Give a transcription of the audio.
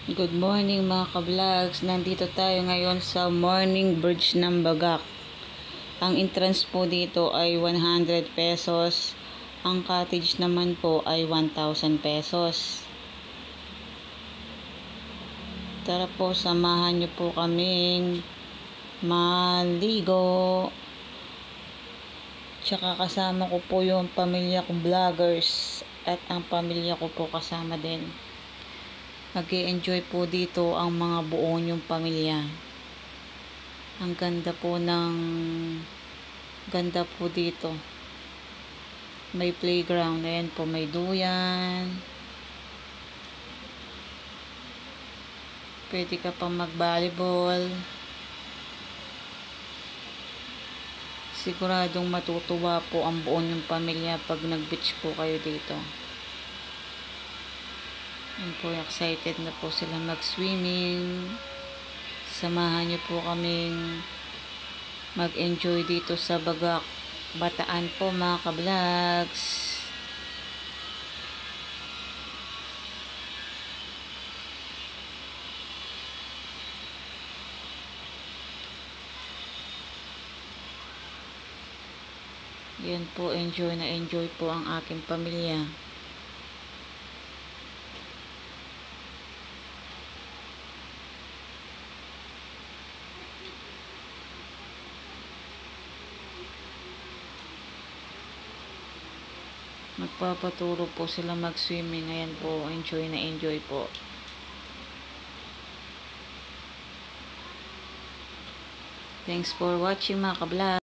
Good morning mga ka-vlogs. Nandito tayo ngayon sa Morning Bridge ng Bagak. Ang entrance po dito ay 100 pesos. Ang cottage naman po ay 1,000 pesos. Tara po, samahan niyo po kaming maligo. Tsaka kasama ko po yung pamilya kong vloggers at ang pamilya ko po kasama din. Mag-i-enjoy po dito ang mga buo niyong pamilya. Ang ganda po dito. May playground. Ayan po, may duyan. Pwede ka pang mag-volleyball. Siguradong matutuwa po ang buo niyong pamilya pag nag-beach po kayo dito. Yan po, excited na po sila mag-swimming. Samahan niyo po kaming mag-enjoy dito sa Bagak, Bataan po mga ka-vlogs. Yan po, enjoy na enjoy po ang aking pamilya. Magpapaturo po sila mag-swimming. Ayan po, enjoy na enjoy po. Thanks for watching mga ka-vlog.